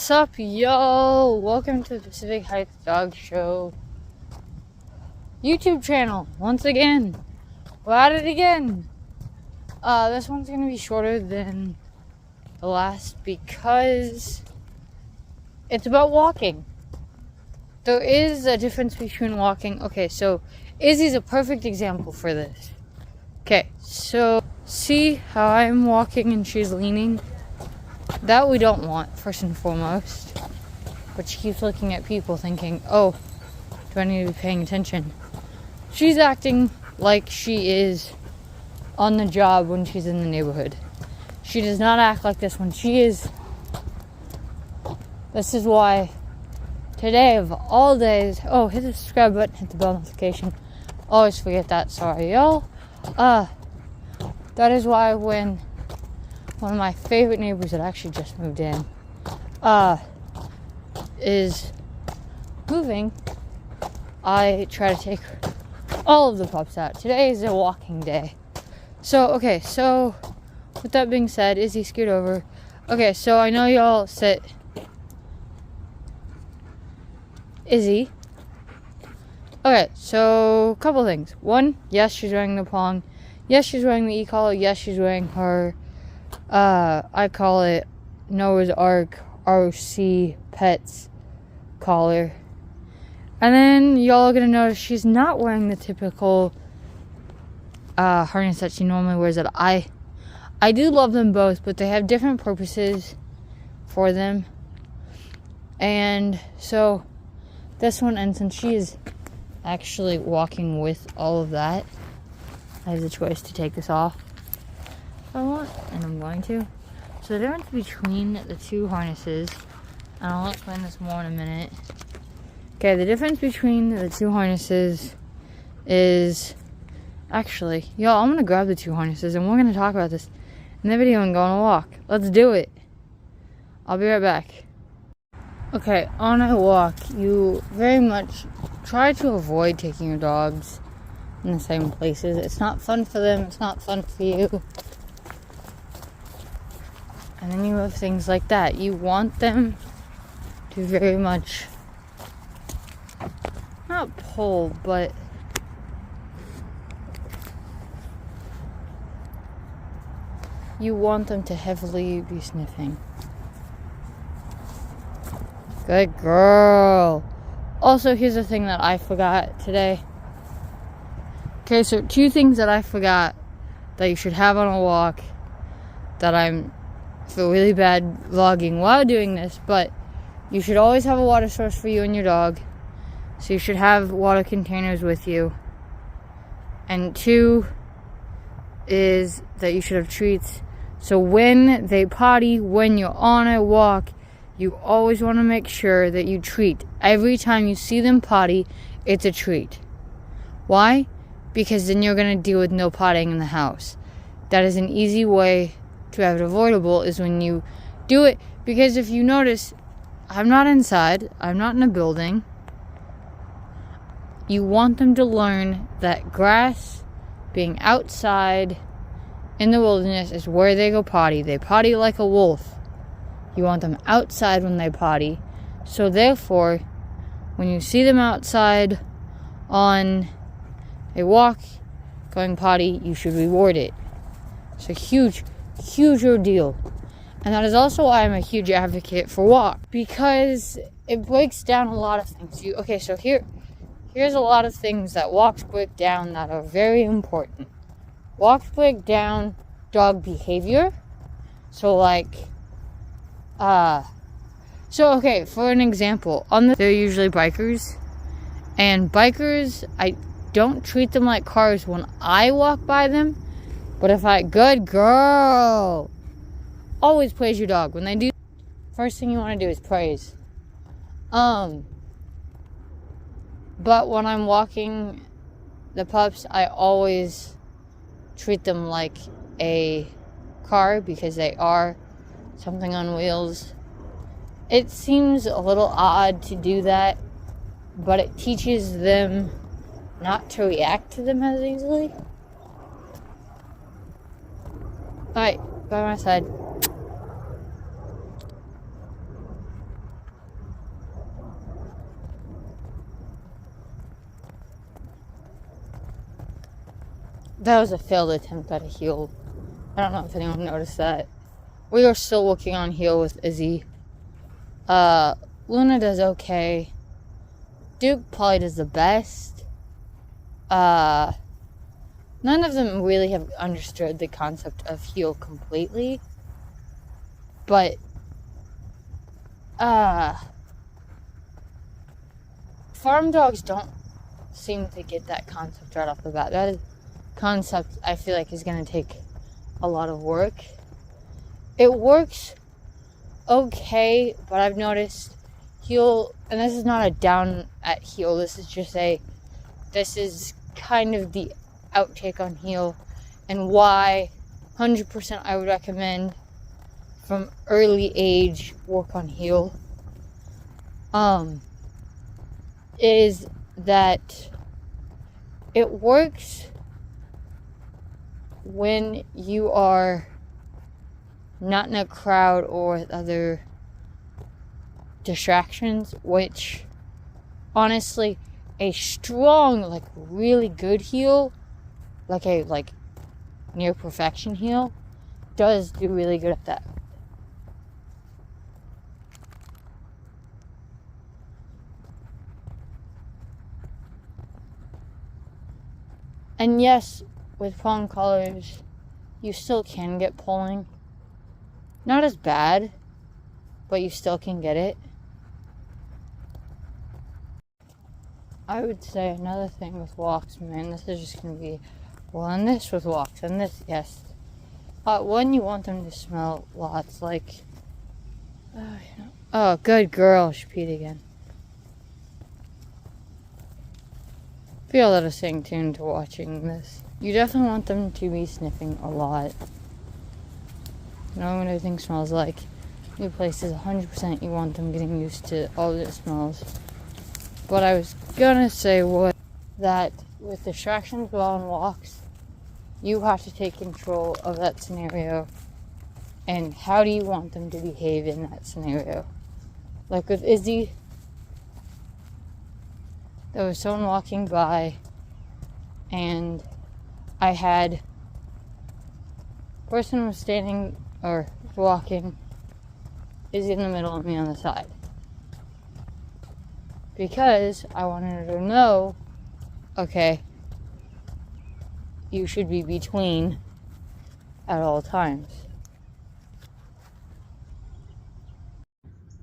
What's up, yo? Welcome to the Pacific Heights Dog Show YouTube channel. Once again, we're at it again. This one's gonna be shorter than the last because it's about walking. There is a difference between walking. Okay, so Izzy's a perfect example for this. Okay, so see how I'm walking and she's leaning? That we don't want, first and foremost. But she keeps looking at people thinking, oh, do I need to be paying attention? She's acting like she is on the job when she's in the neighborhood. She does not act like this when she is. This is why today of all days, oh, hit the subscribe button, hit the bell notification. Always forget that, sorry, y'all. That is why when one of my favorite neighbors that actually just moved in is moving, I try to take all of the pups out. Today is a walking day. So with that being said, Izzy, scoot over. Okay, so I know y'all sit. Izzy. Okay, so a couple things. One, yes, she's wearing the Pong. Yes, she's wearing the e-collar. Yes, she's wearing her I call it Noah's Ark RC Pets collar. And then y'all are gonna notice she's not wearing the typical harness that she normally wears. That I do love them both, but they have different purposes for them. And so this one, and since she is actually walking with all of that, I have the choice to take this off if I want, and I'm going to. So the difference between the two harnesses, and I'll explain this more in a minute. Okay, the difference between the two harnesses is, actually, y'all, I'm gonna grab the two harnesses and we're gonna talk about this in the video and go on a walk. Let's do it. I'll be right back. Okay, on a walk, you very much try to avoid taking your dogs in the same places. It's not fun for them, it's not fun for you. And then you have things like that. You want them to very much, not pull, but you want them to heavily be sniffing. Good girl. Also, here's the thing that I forgot today. Okay, so two things that I forgot that you should have on a walk that I feel really bad vlogging while doing this, but you should always have a water source for you and your dog. So you should have water containers with you. And two is that you should have treats. So when they potty, when you're on a walk, you always want to make sure that you treat. Every time you see them potty, it's a treat. Why? Because then you're going to deal with no potting in the house. That is an easy way to have it avoidable, is when you do it. Because if you notice, I'm not inside, I'm not in a building. You want them to learn that grass, being outside in the wilderness, is where they go potty. They potty like a wolf. You want them outside when they potty. So therefore, when you see them outside on a walk going potty, you should reward it. It's a huge ordeal. And that is also why I'm a huge advocate for walk, because it breaks down a lot of things. So here's a lot of things that walks break down that are very important. Walks break down dog behavior. So for an example, they're usually bikers, and bikers, I don't treat them like cars when I walk by them, but good girl, always praise your dog. When they do, first thing you want to do is praise. But when I'm walking the pups, I always treat them like a car, because they are something on wheels. It seems a little odd to do that, but it teaches them not to react to them as easily. Alright, by my side. that was a failed attempt at a heel. I don't know if anyone noticed that. We are still working on heel with Izzy. Luna does okay. Duke probably does the best. None of them really have understood the concept of heel completely. But, farm dogs don't seem to get that concept right off the bat. That is concept I feel like is going to take a lot of work. It works okay, but I've noticed heel, and this is not a down at heel, this is kind of the outtake on heel, and why 100% I would recommend from early age work on heel, is that it works when you are not in a crowd or with other distractions, which honestly a strong, like really good heel, like a near perfection heel, does do really good at that. And yes, with prong collars, you still can get pulling. Not as bad, but you still can get it. I would say another thing with walks, man, this is just going to be, well, and this with walks, and this, yes. One, you want them to smell lots, like, oh, good girl, she peed again. Feel that is staying tuned to watching this. You definitely want them to be sniffing a lot. Knowing what everything smells like. New places, 100% you want them getting used to all the smells. What I was gonna say was that with distractions while on walks, you have to take control of that scenario. And how do you want them to behave in that scenario? Like with Izzy, there was someone walking by, and I had person was standing or walking, Izzy in the middle and me on the side. Because I wanted her to know, okay, you should be between at all times.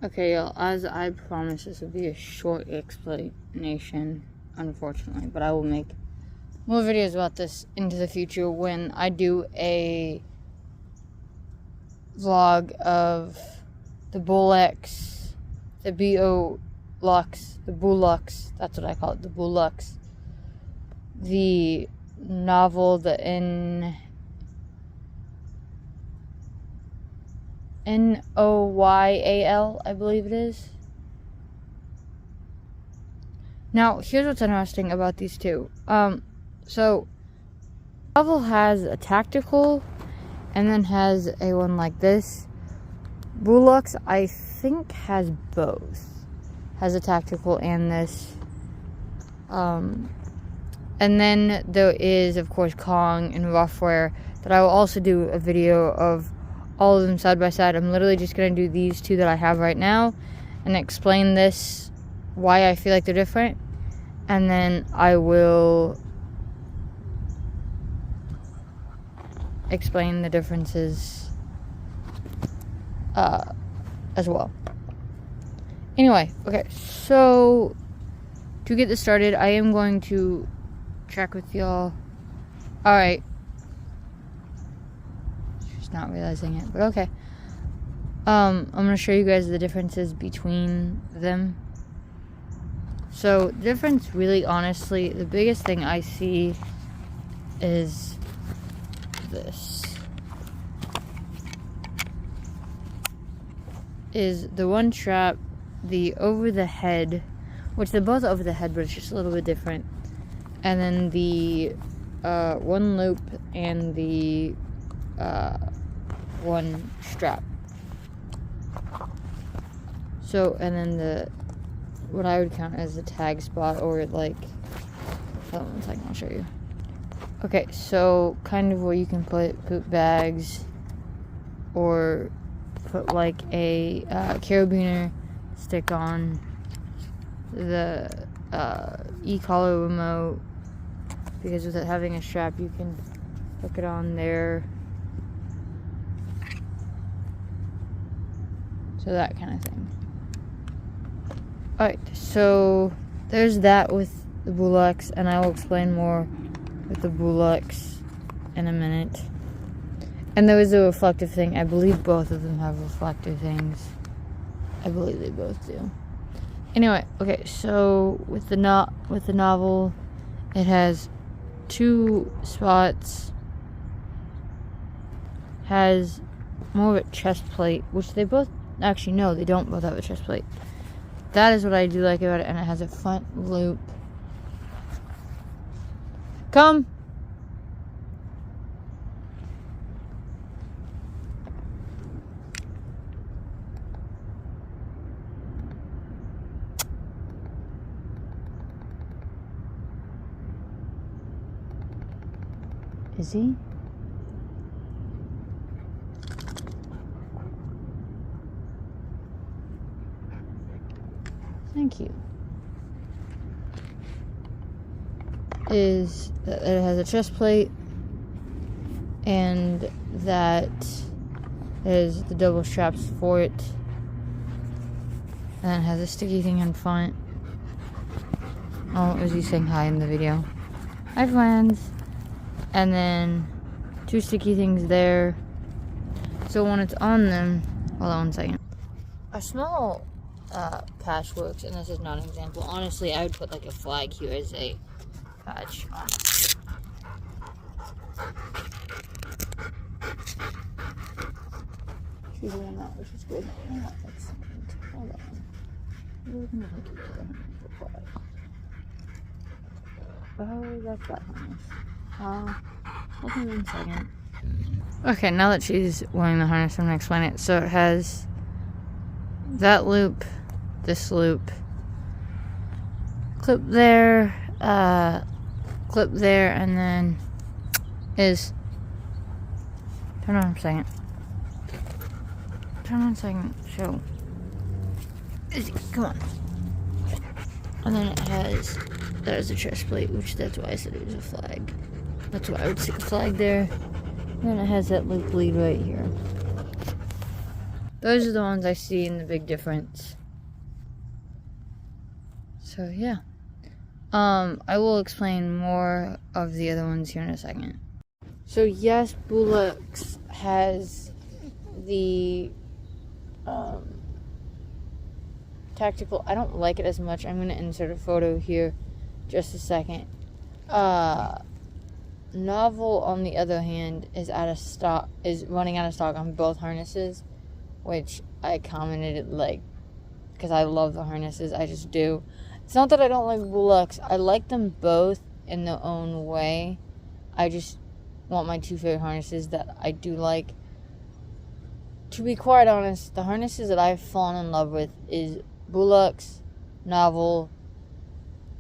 Okay, y'all, as I promised, this would be a short explanation, unfortunately, but I will make more videos about this into the future when I do a vlog of the Bullux, the B-O-Lux, the Bullux, that's what I call it, the Bullux, the novel, the Noyal, I believe it is. Now, here's what's interesting about these two. So, novel has a tactical, and then has a one like this. Bullux, I think, has both. Has a tactical and this. And then there is, of course, Kong and Roughwear, that I will also do a video of all of them side by side. I'm literally just going to do these two that I have right now and explain this, why I feel like they're different. And then I will explain the differences as well. Anyway, okay, so to get this started, I am going to check with y'all. Alright. Just not realizing it, but okay. I'm gonna show you guys the differences between them. So, the difference, really, honestly, the biggest thing I see is this. Is the one strap, the over the head, which they're both over the head, but it's just a little bit different. And then the one loop and the one strap. So, and then the, what I would count as the tag spot, or like, hold on one second, I'll show you. Okay, so kind of where you can put poop bags or put like a carabiner stick on the e-collar remote, because with it having a strap you can hook it on there. So that kind of thing. Alright, so there's that with the Bullocks, and I will explain more with the Bullocks in a minute. And there was a reflective thing. I believe both of them have reflective things. I believe they both do. Anyway, okay, so with the novel, it has 2 spots. Has more of a chest plate, which they both actually no, they don't both have a chest plate. That is what I do like about it, and it has a front loop. Come. Is he? Thank you. Is that it has a chest plate, and that is the double straps for it, and then it has a sticky thing in front. Oh, is he saying hi in the video? Hi, friends. And then 2 sticky things there. So when it's on them, hold on 1 second. A small patch works, and this is not an example. Honestly, I would put like a flag here as a patch on. She's doing that, which is good. Oh, excellent. Hold on. We're gonna take you to the flag. Oh, that's that harness. Hold on 1 second. Okay, now that she's wearing the harness, I'm gonna explain it. So it has that loop, this loop, clip there, and then is, turn on a second. Show. Come on. And then it has, that is a chest plate, which that's why I said it was a flag. That's why I would stick a flag there. And then it has that loop lead right here. Those are the ones I see in the big difference. So yeah. I will explain more of the other ones here in a second. So yes, Bullocks has the tactical. I don't like it as much. I'm gonna insert a photo here just a second. Novel, on the other hand, is running out of stock on both harnesses, which I commented because I love the harnesses. I just do. It's not that I don't like Bullocks. I like them both in their own way. I just want my 2 favorite harnesses that I do like. To be quite honest, the harnesses that I've fallen in love with is Bullocks, Novel,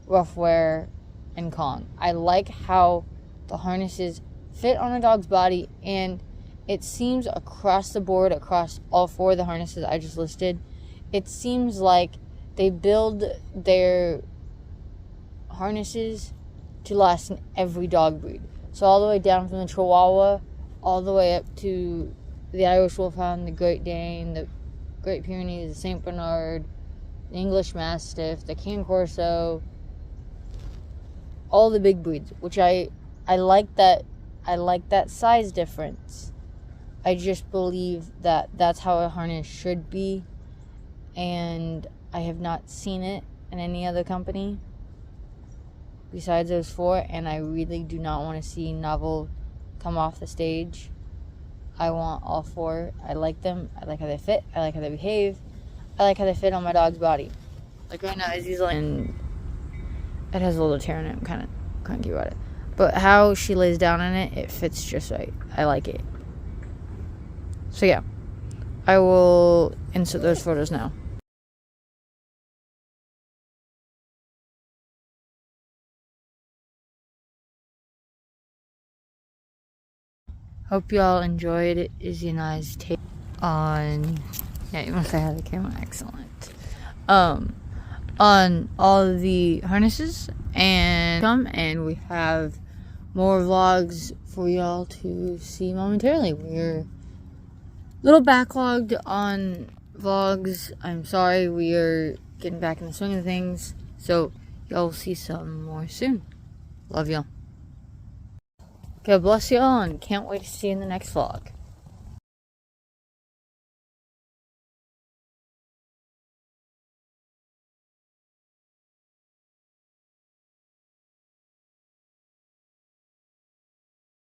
Roughwear, and Kong. I like how the harnesses fit on a dog's body, and it seems across the board, across all 4 of the harnesses I just listed, it seems like they build their harnesses to last in every dog breed. So all the way down from the Chihuahua, all the way up to the Irish Wolfhound, the Great Dane, the Great Pyrenees, the Saint Bernard, the English Mastiff, the Cane Corso, all the big breeds, which I like that. I like that size difference. I just believe that that's how a harness should be, and I have not seen it in any other company besides those 4, and I really do not want to see Novel come off the stage. I want all 4. I like them. I like how they fit. I like how they behave. I like how they fit on my dog's body. Like right now, Izzy's like, and it has a little tear in it. I'm kind of cranky about it. But how she lays down in it, it fits just right. I like it. So yeah, I will insert those photos now. Hope y'all enjoyed Izzy and I's take on, yeah, you want to say hi to the camera, excellent. On all of the harnesses and we have more vlogs for y'all to see momentarily. We're a little backlogged on vlogs. I'm sorry, we are getting back in the swing of things, so y'all will see some more soon. Love y'all. God bless y'all, and can't wait to see you in the next vlog.